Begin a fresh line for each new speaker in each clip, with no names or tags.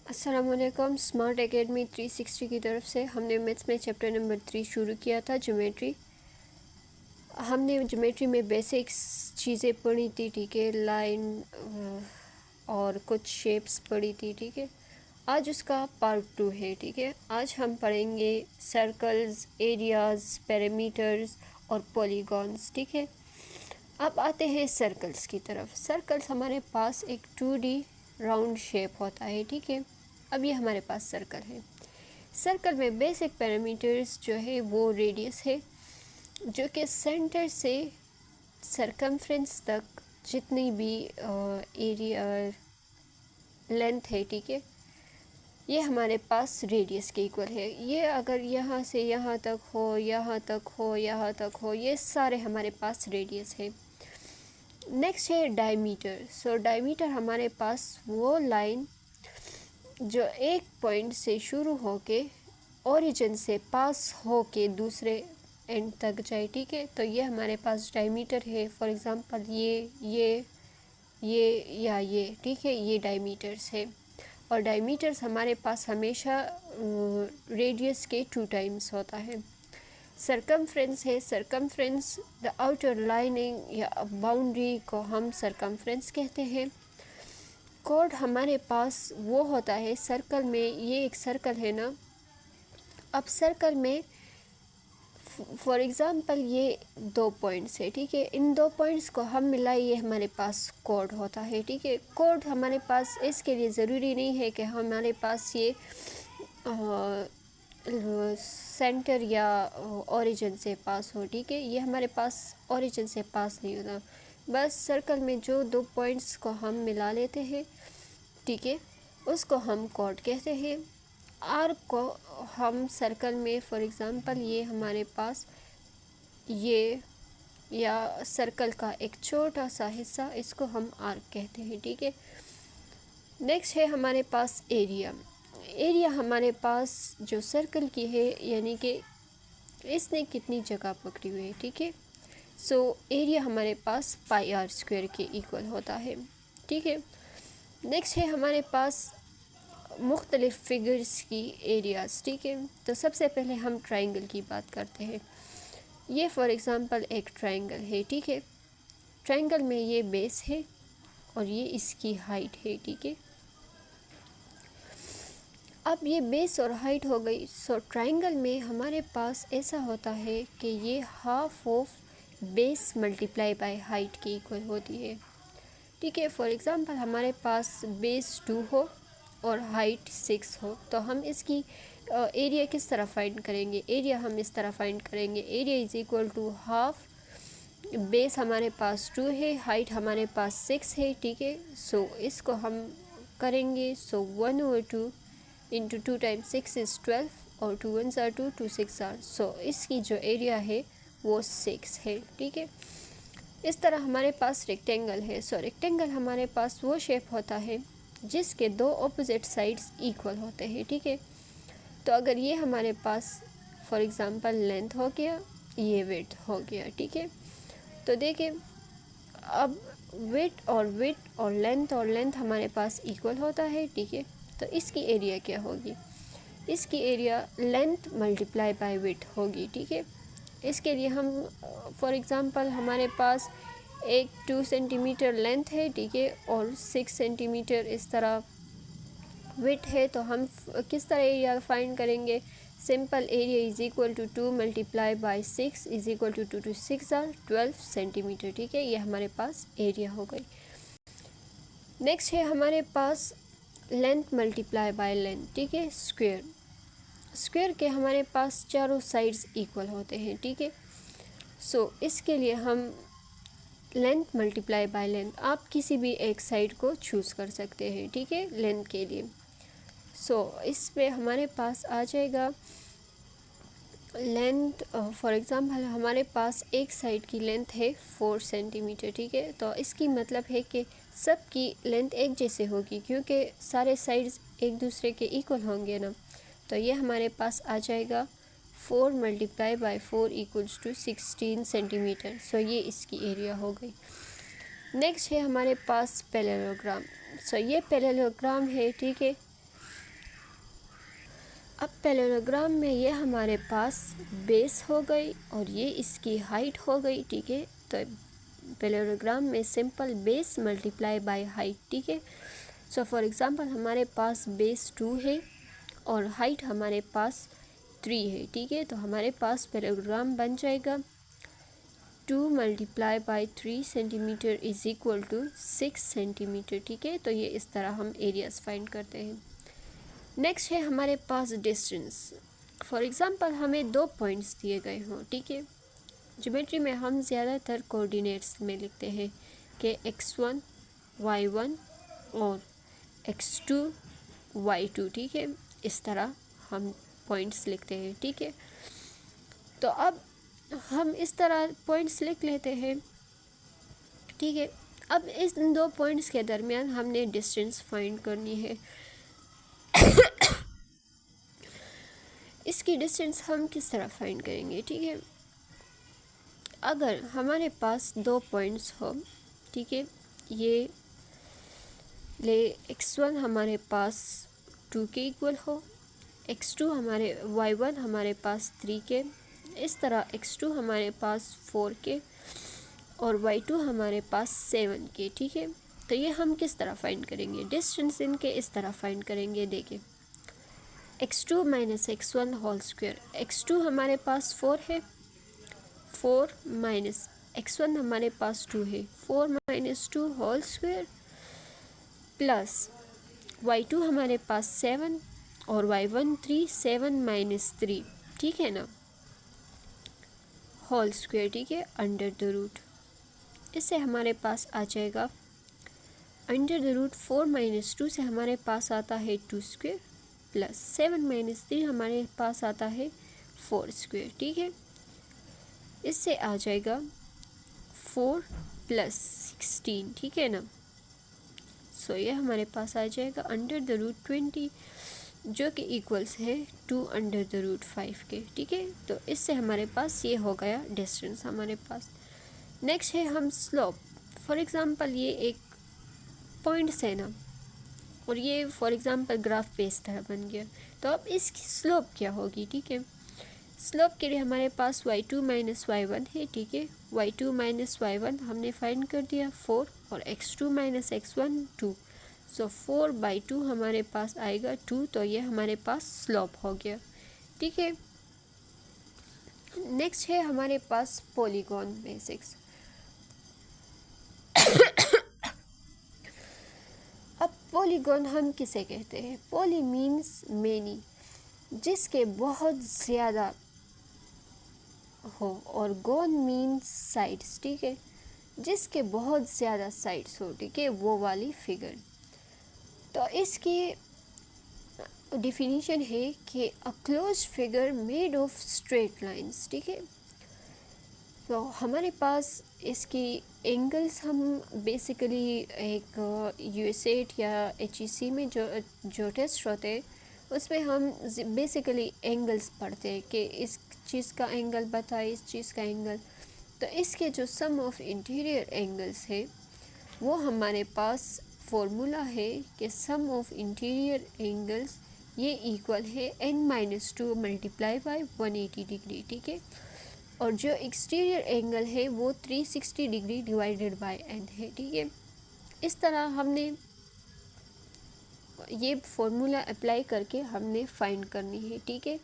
अस्सलामुअलैकुम। Smart academy 360 की तरफ से हमने मैथ्स में चैप्टर नंबर 3 शुरू किया था, ज्योमेट्री। हमने ज्योमेट्री में बेसिक्स चीज़ें पढ़ी थी, ठीक है। लाइन और कुछ शेप्स पढ़ी थी, ठीक है। आज उसका पार्ट 2 है, ठीक है। आज हम पढ़ेंगे सर्कल्स, एरियाज़, पैरामीटर्स और पॉलीगॉन्स, ठीक है। अब आते हैं सर्कल्स की तरफ। सर्कल्स हमारे पास एक 2D राउंड शेप होता है, ठीक है। अब ये हमारे पास सर्कल है। सर्कल में बेसिक पैरामीटर्स जो है वो रेडियस है, जो कि सेंटर से सरकमफ्रेंस तक जितनी भी एरिया लेंथ है, ठीक है, ये हमारे पास रेडियस के इक्वल है। ये अगर यहाँ से यहाँ तक हो, यहाँ तक हो, यहाँ तक हो, ये सारे हमारे पास रेडियस है। नेक्स्ट है डायमीटर। सो डायमीटर हमारे पास वो लाइन जो एक पॉइंट से शुरू होके ओरिजिन से पास होके दूसरे एंड तक जाए, ठीक है। तो ये हमारे पास डायमीटर है। फॉर एग्जांपल ये या ये, ठीक है, ये डायमीटर्स है। और डायमीटर्स हमारे पास हमेशा रेडियस के 2 टाइम्स होता है। सरकमफ्रेंस है। सरकमफ्रेंस द आउटर लाइनिंग या बाउंड्री को हम सरकमफ्रेंस कहते हैं। कॉर्ड हमारे पास वो होता है सर्कल में। ये एक सर्कल है ना। अब सर्कल में फॉर एग्ज़ाम्पल ये 2 पॉइंट्स है, ठीक है। इन 2 पॉइंट्स को हम मिलाइए, हमारे पास कॉर्ड होता है, ठीक है। कॉर्ड हमारे पास इसके लिए ज़रूरी नहीं है कि हमारे पास ये सेंटर या ओरिजिन से पास हो, ठीक है। ये हमारे पास ओरिजिन से पास नहीं होता। बस सर्कल में जो 2 पॉइंट्स को हम मिला लेते हैं, ठीक है, उसको हम कॉर्ड कहते हैं। आर्क को हम सर्कल में फॉर एग्ज़ाम्पल ये हमारे पास ये या सर्कल का एक छोटा सा हिस्सा, इसको हम आर्क कहते हैं, ठीक है। नेक्स्ट है हमारे पास एरिया। एरिया हमारे पास जो सर्कल की है, यानी कि इसने कितनी जगह पकड़ी हुई है, ठीक है। सो एरिया हमारे पास पाई आर स्क्वायर के इक्वल होता है, ठीक है। नेक्स्ट है हमारे पास मुख्तलिफ़ फिगर्स की एरियाज़, ठीक है। तो सबसे पहले हम ट्राइंगल की बात करते हैं। ये फॉर एग्ज़ाम्पल एक ट्राइंगल है, ठीक है। ट्राइंगल में ये बेस है और ये इसकी हाइट है, ठीक है। अब ये बेस और हाइट हो गई। सो ट्राइंगल में हमारे पास ऐसा होता है कि ये half of base multiply by height की इक्वल होती है, ठीक है। फॉर एग्ज़ाम्पल हमारे पास बेस 2 हो और हाइट 6 हो, तो हम इसकी एरिया किस तरह फाइंड करेंगे? एरिया हम इस तरह फाइंड करेंगे, area is equal to half base हमारे पास 2 है, हाइट हमारे पास 6 है, ठीक है। सो इसको हम करेंगे। सो 1/2 इंटू 2 टाइम्स 6 इज़ 12 और 2 1s are 2, 2 6 are। सो इसकी जो एरिया है वो 6 है, ठीक है। इस तरह हमारे पास रेक्टेंगल है। सो रेक्टेंगल हमारे पास वो शेप होता है जिसके 2 ऑपोजिट साइड्स इक्वल होते हैं, ठीक है। तो अगर ये हमारे पास फॉर एग्ज़ाम्पल लेंथ हो गया, ये विड्थ हो गया, ठीक है। तो देखिए, अब विड्थ और लेंथ हमारे पास इक्वल होता है, ठीक है। तो इसकी एरिया क्या होगी? इसकी area length multiply by width होगी, ठीक है। इसके लिए हम फॉर एग्ज़ाम्पल हमारे पास एक 2 सेंटीमीटर लेंथ है, ठीक है, और 6 सेंटीमीटर इस तरह विड्थ है। तो हम किस तरह एरिया फाइंड करेंगे? Simple, area is equal to 2 multiply by 6 is equal to 2 6 are 12 centimetre, ठीक है। ये हमारे पास एरिया हो गई। नेक्स्ट है हमारे पास लेंथ मल्टीप्लाई बाय लेंथ, ठीक है, स्क्वायर। स्क्वायर के हमारे पास चारों साइड्स इक्वल होते हैं, ठीक है। सो इसके लिए हम लेंथ मल्टीप्लाई बाय लेंथ, आप किसी भी एक साइड को चूज़ कर सकते हैं, ठीक है, लेंथ के लिए। सो इसमें हमारे पास आ जाएगा लेंथ। फॉर एग्ज़ाम्पल हमारे पास एक साइड की लेंथ है 4 सेंटीमीटर, ठीक है। तो इसकी मतलब है कि सब की लेंथ एक जैसे होगी, क्योंकि सारे साइड्स एक दूसरे के इक्वल होंगे ना। तो ये हमारे पास आ जाएगा 4 multiply by 4 equals to 16 centimetre. So ये इसकी एरिया हो गई। नेक्स्ट है हमारे पास पैरेललोग्राम। सो ये पैरेललोग्राम है, ठीक है। अब पैरेललोग्राम में ये हमारे पास बेस हो गई और ये इसकी हाइट हो गई, ठीक है। तो पैरेललोग्राम में simple base multiply by height, ठीक है। सो फॉर एग्जांपल हमारे पास बेस 2 है और हाइट हमारे पास 3 है, ठीक है। तो हमारे पास पैरेललोग्राम बन जाएगा 2 multiply by 3 centimetre is equal to 6 centimetre, ठीक है। तो ये इस तरह हम एरियाज फाइंड करते हैं। नेक्स्ट है हमारे पास डिस्टेंस। फॉर एग्जांपल हमें 2 पॉइंट्स दिए गए हों, ठीक है। ज्योमेट्री में हम ज़्यादातर कोऑर्डिनेट्स में लिखते हैं कि x1 y1 और x2 y2, ठीक है। इस तरह हम पॉइंट्स लिखते हैं, ठीक है। तो अब हम इस तरह पॉइंट्स लिख लेते हैं, ठीक है। अब इस 2 पॉइंट्स के दरमियान हमने डिस्टेंस फाइंड करनी है। इसकी डिस्टेंस हम किस तरह फाइंड करेंगे, ठीक है। अगर हमारे पास 2 पॉइंट्स हो, ठीक है, ये ले x1 हमारे पास 2 के इक्वल हो, x2 हमारे y1 हमारे पास 3 के, इस तरह x2 हमारे पास 4 के और y2 हमारे पास 7 के, ठीक है। तो ये हम किस तरह फाइंड करेंगे, डिस्टेंस इनके इस तरह फाइंड करेंगे। देखिए x2 minus x1 whole square, x2 हमारे पास 4 है, 4 माइनस x1 हमारे पास 2 है, 4 minus 2 whole square plus y2 हमारे पास 7 और y1 3, 7 माइनस 3, ठीक है ना, होल स्क्वायर, ठीक है, अंडर द रूट। इससे हमारे पास आ जाएगा अंडर द रूट 4 माइनस 2 से हमारे पास आता है 2 स्क्वायर प्लस 7 माइनस 3 हमारे पास आता है 4 स्क्वायर, ठीक है। इससे आ जाएगा 4 प्लस 16, ठीक है ना। सो ये हमारे पास आ जाएगा अंडर द रूट 20 जो कि इक्वल्स है 2 अंडर द रूट 5 के, ठीक है। तो इससे हमारे पास ये हो गया डिस्टेंस हमारे पास। नेक्स्ट है हम स्लोप। फॉर एग्जांपल ये एक पॉइंट्स है ना और ये फॉर एग्जांपल ग्राफ पे इस तरह बन गया, तो अब इसकी स्लोप क्या होगी, ठीक है। स्लोप के लिए हमारे पास y2 माइनस y1 है, ठीक है। y2 माइनस y1 हमने फाइंड कर दिया 4 और x2 माइनस x1 2, सो 4/2 हमारे पास आएगा 2, तो ये हमारे पास स्लोप हो गया, ठीक है। नेक्स्ट है हमारे पास पॉलीगॉन बेसिक्स। अब पॉलीगॉन हम किसे कहते हैं, पॉली मीन्स मेनी, जिसके बहुत ज़्यादा हो, और गॉन मीन्स साइड्स, ठीक है, जिसके बहुत ज़्यादा साइड्स हो, ठीक है, वो वाली फिगर। तो इसकी डिफिनीशन है कि a close figure made of straight lines, ठीक है। तो हमारे पास इसकी एंगल्स हम बेसिकली एक यूएसएट या एचईसी में जो टेस्ट होते हैं उसमें हम बेसिकली एंगल्स पढ़ते हैं कि इस चीज़ का एंगल बताए, इस चीज़ का एंगल। तो इसके जो सम ऑफ इंटीरियर एंगल्स है वो हमारे पास फॉर्मूला है कि सम ऑफ इंटीरियर एंगल्स ये इक्वल है n-2 मल्टीप्लाई बाय 180 डिग्री, ठीक है। और जो एक्सटीरियर एंगल है वो 360 डिग्री डिवाइडेड बाय n है, ठीक है। इस तरह हमने ये फॉर्मूला अप्लाई करके हमने फाइंड करनी है, ठीक है।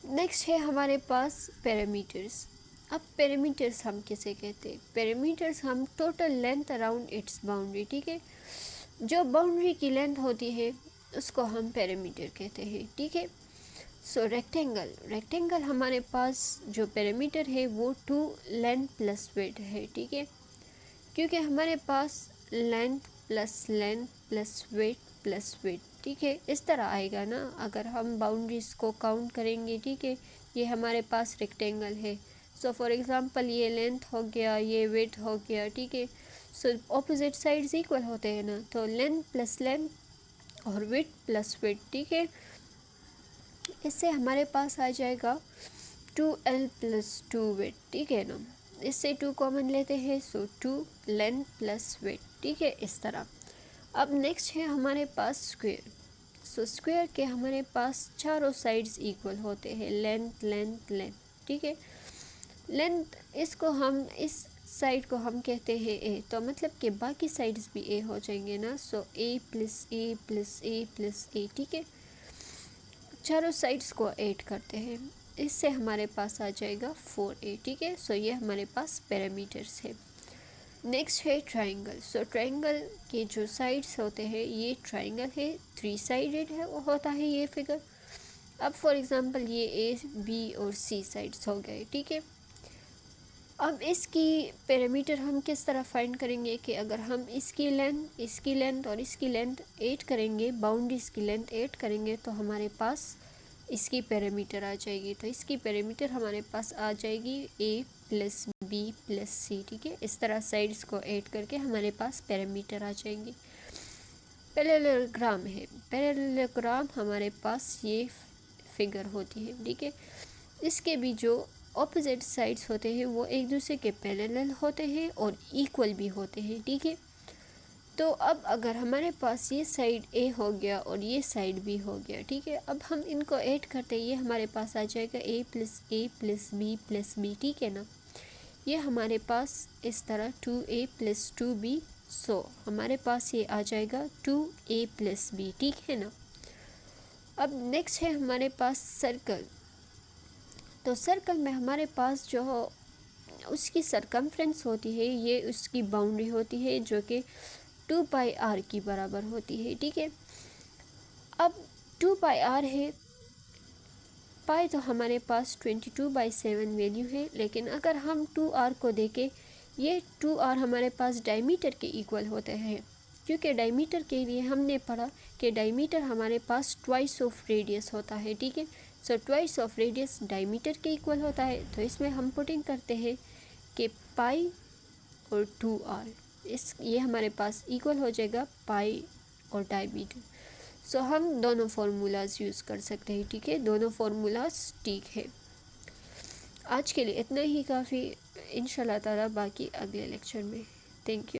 नेक्स्ट है हमारे पास पैरामीटर्स। अब पैरामीटर्स हम किसे कहते हैं, पैरामीटर्स हम total length around its boundary, ठीक है। जो बाउंड्री की लेंथ होती है उसको हम पैरामीटर कहते हैं, ठीक है। सो रेक्टेंगल हमारे पास जो पैरामीटर है वो 2 लेंथ प्लस वेट है, ठीक है। क्योंकि हमारे पास लेंथ प्लस वेट, ठीक है, इस तरह आएगा ना अगर हम बाउंड्रीज को काउंट करेंगे, ठीक है। ये हमारे पास रेक्टेंगल है, सो फॉर एग्जांपल ये लेंथ हो गया, ये वेट हो गया, ठीक है। सो ऑपोजिट साइड्स इक्वल होते हैं ना, तो लेंथ प्लस लेंथ और वेट प्लस वेट, ठीक है। इससे हमारे पास आ जाएगा 2L प्लस 2 वेट, ठीक है ना। इससे 2 कॉमन लेते हैं, सो 2 लेंथ प्लस वेट, ठीक है, इस तरह। अब नेक्स्ट है हमारे पास सो स्क्वायर के हमारे पास चारों साइड्स इक्वल होते हैं, लेंथ लेंथ लेंथ, ठीक है। लेंथ इसको हम इस साइड को हम कहते हैं ए, तो मतलब कि बाकी साइड्स भी ए हो जाएंगे ना। सो ए प्लस ए प्लस ए प्लस ए, ठीक है। चारों साइड्स को ऐड करते हैं, इससे हमारे पास आ जाएगा 4a, ठीक है। सो ये हमारे पास पैरामीटर्स है। नेक्स्ट है ट्राइंगल। सो ट्राइंगल के जो साइड्स होते हैं, ये ट्राइंगल है, 3 साइडेड है वो होता है ये फिगर। अब फॉर एग्जांपल ये ए बी और सी साइड्स हो गए, ठीक है। अब इसकी पैरामीटर हम किस तरह फाइंड करेंगे कि अगर हम इसकी लेंथ और इसकी लेंथ ऐड करेंगे, बाउंड्रीज की लेंथ ऐड करेंगे, तो हमारे पास इसकी पैरामीटर आ जाएगी। तो इसकी पैरामीटर हमारे पास आ जाएगी ए प्लस बी प्लस सी, ठीक है। इस तरह साइड्स को ऐड करके हमारे पास पैरामीटर आ जाएंगे। पैरेललोग्राम है, पैरेललोग्राम हमारे पास ये फिगर होती है, ठीक है। इसके भी जो ऑपोजिट साइड्स होते हैं वो एक दूसरे के पैरेलल होते हैं और इक्वल भी होते हैं, ठीक है। तो अब अगर हमारे पास ये साइड ए हो गया और ये साइड बी हो गया, ठीक है। अब हम इनको ऐड करते हैं, ये हमारे पास आ जाएगा ए प्लस बी, ठीक है ना। ये हमारे पास इस तरह 2a प्लस 2b, सो हमारे पास ये आ जाएगा 2a प्लस बी, ठीक है ना। अब नेक्स्ट है हमारे पास सर्कल। तो सर्कल में हमारे पास जो उसकी सरकमफ्रेंस होती है, ये उसकी बाउंड्री होती है जो कि 2 पाई आर की बराबर होती है, ठीक है। अब 2 पाई आर है, पाई तो हमारे पास 22/7 वैल्यू है, लेकिन अगर हम 2r को देखें, ये 2r हमारे पास डायमीटर के इक्वल होते हैं, क्योंकि डायमीटर के लिए हमने पढ़ा कि डायमीटर हमारे पास ट्वाइस ऑफ रेडियस होता है, ठीक है। So twice of radius diameter के इक्वल होता है, तो इसमें हम पुटिंग करते हैं कि पाई और 2r, ये हमारे पास इक्वल हो जाएगा पाई और डायमीटर। सो हम दोनों फार्मूलाज यूज़ कर सकते हैं, ठीक है। दोनों फार्मूलाज ठीक है। आज के लिए इतना ही काफ़ी, इंशाल्लाह ताला बाकी अगले लेक्चर में। Thank you.